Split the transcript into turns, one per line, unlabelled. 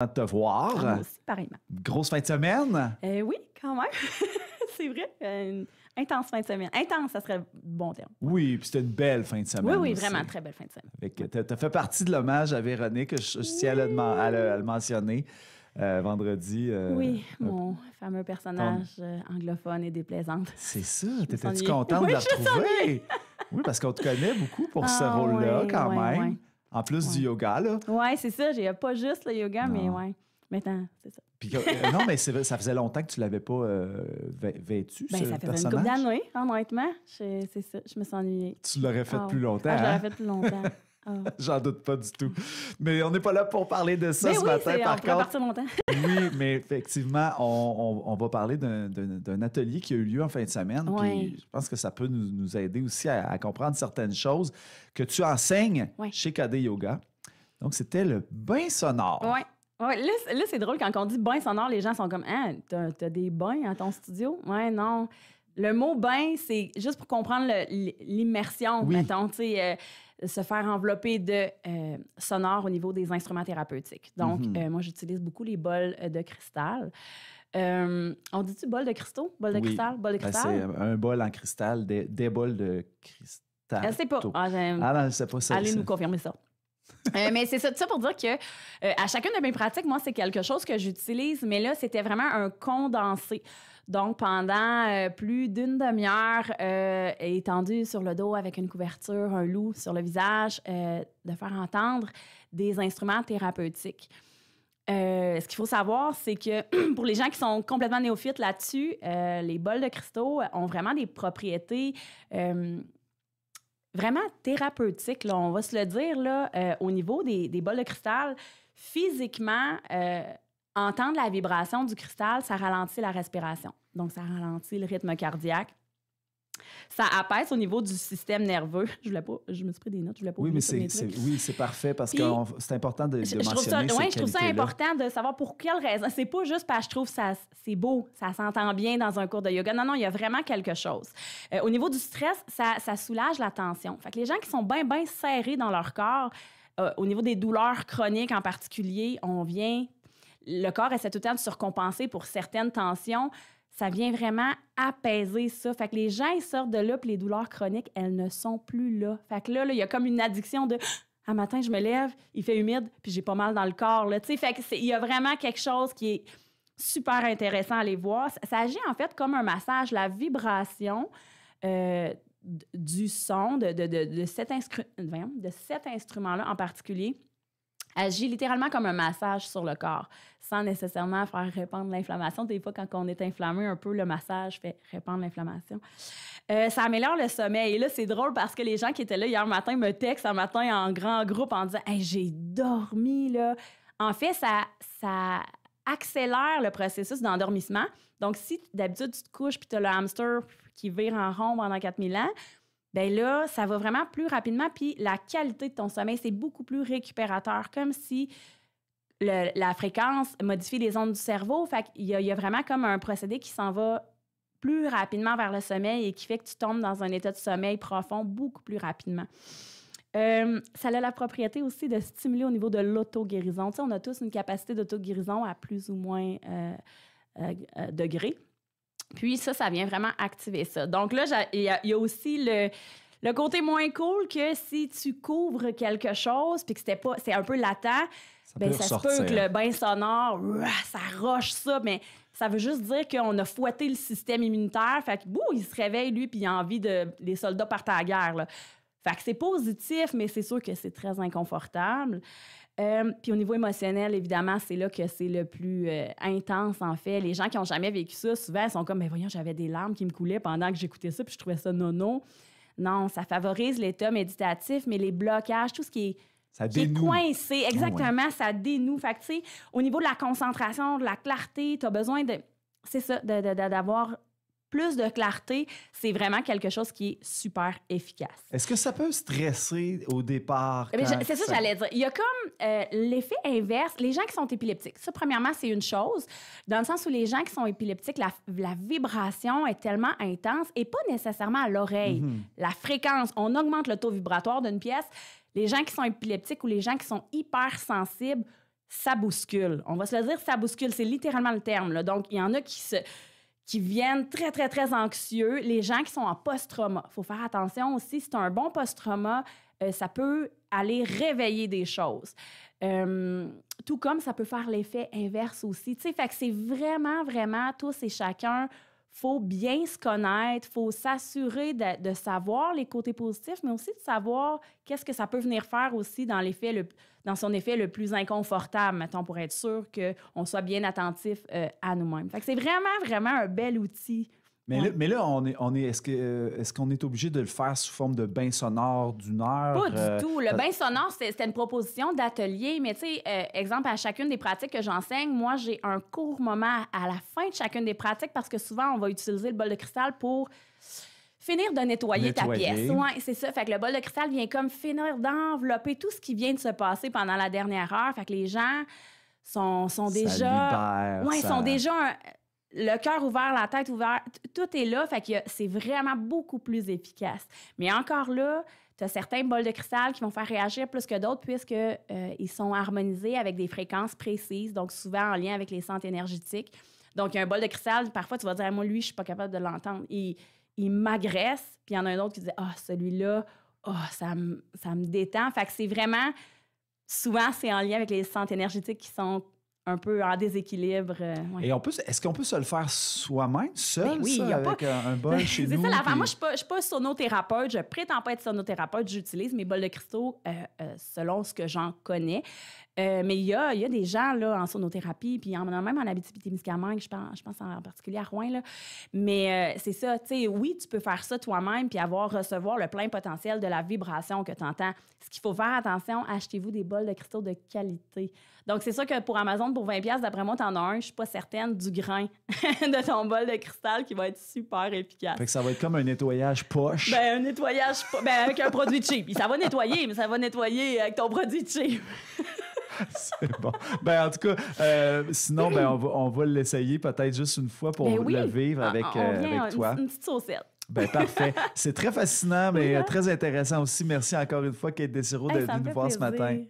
de te voir.
Moi aussi, pareillement.
Grosse fin de semaine?
Oui, quand même. C'est vrai. Une intense fin de semaine. Intense, ça serait le bon terme.
Oui, puis c'était une belle fin de semaine.
Oui,
aussi.
vraiment, très belle fin de semaine.
Tu as fait partie de l'hommage à Véronique, je tiens à le mentionner. Vendredi.
Oui, mon fameux personnage anglophone et déplaisante.
C'est ça. T'étais-tu contente de la retrouver? Oui, parce qu'on te connaît beaucoup pour ce rôle-là, quand même.
Ouais.
En plus du yoga, là.
Oui, c'est ça. J'ai pas juste le yoga, mais oui. Maintenant, c'est ça.
Puis, non, mais ça faisait longtemps que tu l'avais pas vêtu, ce
ça faisait
personnage.
une couple d'années, honnêtement. C'est ça. Je me suis ennuyée.
Tu l'aurais fait plus longtemps,
Je l'aurais fait plus longtemps.
J'en doute pas du tout. Mais on n'est pas là pour parler de ça ce matin, par contre.
Partir longtemps.
Oui, mais effectivement, on va parler d'un atelier qui a eu lieu en fin de semaine. Puis je pense que ça peut nous aider aussi à comprendre certaines choses que tu enseignes chez KD Yoga. Donc, c'était le bain sonore.
Oui. Ouais, là, c'est drôle, quand on dit bain sonore, les gens sont comme « Ah, t'as des bains à ton studio? » Ouais, non. Le mot bain, c'est juste pour comprendre l'immersion, mettons, tu sais, se faire envelopper de sonore au niveau des instruments thérapeutiques. Donc, moi, j'utilise beaucoup les bols de cristal. On dit-tu bol de cristaux? Bol de cristal? Bol de cristal?
C'est un bol en cristal, des bols de cristal.
Je sais pas.
Non, je sais pas ça.
Allez nous confirmer ça. Mais c'est ça, tout ça pour dire que à chacune de mes pratiques, moi, c'est quelque chose que j'utilise, mais là, c'était vraiment un condensé. Donc, pendant plus d'une demi-heure, étendu sur le dos avec une couverture, un loup sur le visage, de faire entendre des instruments thérapeutiques. Ce qu'il faut savoir, c'est que pour les gens qui sont complètement néophytes là-dessus, les bols de cristaux ont vraiment des propriétés vraiment thérapeutique, là, on va se le dire, là, au niveau des bols de cristal. Physiquement, entendre la vibration du cristal, ça ralentit la respiration. Donc, ça ralentit le rythme cardiaque. Ça apaise au niveau du système nerveux. Je me suis pris des notes, je voulais pas.
Oui, mais c'est parfait parce que c'est important de mentionner
je trouve ça important de savoir pour quelle raison. C'est pas juste parce que je trouve ça c'est beau, ça s'entend bien dans un cours de yoga. Non, il y a vraiment quelque chose. Au niveau du stress, ça soulage la tension. Fait que les gens qui sont bien serrés dans leur corps, au niveau des douleurs chroniques en particulier, le corps essaie tout le temps de surcompenser pour certaines tensions. Ça vient vraiment apaiser ça. Fait que les gens, ils sortent de là, puis les douleurs chroniques, elles ne sont plus là. Fait que là, il y a comme une addiction de « un matin, je me lève, il fait humide, puis j'ai pas mal dans le corps. » Là. Fait que il y a vraiment quelque chose qui est super intéressant à aller voir. Ça agit en fait comme un massage. La vibration du son de cet instrument-là en particulier agit littéralement comme un massage sur le corps, sans nécessairement faire répandre l'inflammation. Des fois, quand on est inflammé un peu, le massage fait répandre l'inflammation. Ça améliore le sommeil. Et là, c'est drôle parce que les gens qui étaient là hier matin me textent un matin en grand groupe en disant « Hey, j'ai dormi, là! » En fait, ça accélère le processus d'endormissement. Donc, si d'habitude, tu te couches puis tu as le hamster qui vire en rond pendant 4000 ans, bien là, ça va vraiment plus rapidement, puis la qualité de ton sommeil, c'est beaucoup plus récupérateur, comme si la fréquence modifie les ondes du cerveau. Fait qu'il y a vraiment comme un procédé qui s'en va plus rapidement vers le sommeil et qui fait que tu tombes dans un état de sommeil profond beaucoup plus rapidement. Ça a la propriété aussi de stimuler au niveau de l'auto-guérison. Tu sais, on a tous une capacité d'auto-guérison à plus ou moins degrés. Puis ça vient vraiment activer ça. Donc là, il y a aussi le côté moins cool que si tu couvres quelque chose puis que c'est un peu latent, ça se peut que le bain sonore, ça roche ça, mais ça veut juste dire qu'on a fouetté le système immunitaire. Fait que, il se réveille, lui, puis il a envie les soldats partent à la guerre, là. Fait que c'est positif, mais c'est sûr que c'est très inconfortable. Puis au niveau émotionnel, évidemment, c'est là que c'est le plus intense, en fait. Les gens qui n'ont jamais vécu ça, souvent, ils sont comme, mais voyons, j'avais des larmes qui me coulaient pendant que j'écoutais ça, puis je trouvais ça nono. Non, ça favorise l'état méditatif, mais les blocages, tout ce qui est coincé, exactement, ça dénoue. Fait que, tu sais, au niveau de la concentration, de la clarté, tu as besoin d'avoir plus de clarté, c'est vraiment quelque chose qui est super efficace.
Est-ce que ça peut stresser au départ?
C'est ça que j'allais dire. Il y a comme l'effet inverse. Les gens qui sont épileptiques, ça, premièrement, c'est une chose, dans le sens où les gens qui sont épileptiques, la vibration est tellement intense et pas nécessairement à l'oreille. La fréquence, on augmente le taux vibratoire d'une pièce. Les gens qui sont épileptiques ou les gens qui sont hypersensibles, ça bouscule. On va se le dire, ça bouscule. C'est littéralement le terme, là. Donc, il y en a qui viennent très, très, très anxieux. Les gens qui sont en post-trauma. Il faut faire attention aussi. Si tu as un bon post-trauma, ça peut aller réveiller des choses. Tout comme ça peut faire l'effet inverse aussi. Tu sais, fait que c'est vraiment, vraiment tous et chacun. Faut bien se connaître, faut s'assurer de savoir les côtés positifs, mais aussi de savoir qu'est-ce que ça peut venir faire aussi dans son effet le plus inconfortable, mettons, pour être sûr qu'on soit bien attentif à nous-mêmes. Fait que c'est vraiment, vraiment un bel outil.
Mais là, est-ce qu'on est obligé de le faire sous forme de bain sonore d'1 heure?
Pas du tout. Le bain sonore, c'était une proposition d'atelier. Mais tu sais, exemple, à chacune des pratiques que j'enseigne, moi, j'ai un court moment à la fin de chacune des pratiques parce que souvent, on va utiliser le bol de cristal pour finir de nettoyer ta pièce. Oui, c'est ça. Fait que le bol de cristal vient comme finir d'envelopper tout ce qui vient de se passer pendant la dernière heure. Fait que les gens sont déjà... Oui, ils sont déjà... Le cœur ouvert, la tête ouverte, tout est là, fait que c'est vraiment beaucoup plus efficace. Mais encore là, tu as certains bols de cristal qui vont faire réagir plus que d'autres puisqu'ils sont harmonisés avec des fréquences précises, donc souvent en lien avec les centres énergétiques. Donc, il y a un bol de cristal, parfois, tu vas dire, moi, lui, je suis pas capable de l'entendre. Il m'agresse, puis il y en a un autre qui dit, celui-là, ça me détend. Fait que c'est vraiment, souvent, c'est en lien avec les centres énergétiques qui sont un peu en déséquilibre. Ouais.
Et est-ce qu'on peut se le faire soi-même, seul,
oui,
avec un bol chez nous?
C'est ça l'affaire. Moi, je ne suis pas sonothérapeute. Je prétends pas être sonothérapeute. J'utilise mes bols de cristaux selon ce que j'en connais. Mais il y a des gens là, en sonothérapie, puis il y en a même en Abitibi-Témiscamingue, je pense en particulier à Rouen. Là. Mais c'est ça, tu sais, oui, tu peux faire ça toi-même puis recevoir le plein potentiel de la vibration que tu entends. Ce qu'il faut faire attention, achetez-vous des bols de cristaux de qualité. Donc, c'est sûr que pour Amazon, pour 20$, d'après moi, tu en as un, je suis pas certaine, du grain de ton bol de cristal qui va être super efficace.
Fait que ça va être comme un nettoyage poche.
Un nettoyage avec un produit cheap. Ça va nettoyer, mais ça va nettoyer avec ton produit cheap.
C'est bon. En tout cas, sinon, on va l'essayer peut-être juste une fois pour le vivre avec toi.
Une petite saucette.
Parfait. C'est très fascinant, mais très intéressant aussi. Merci encore une fois, Kate Dessureau, d'être venue nous voir ce matin.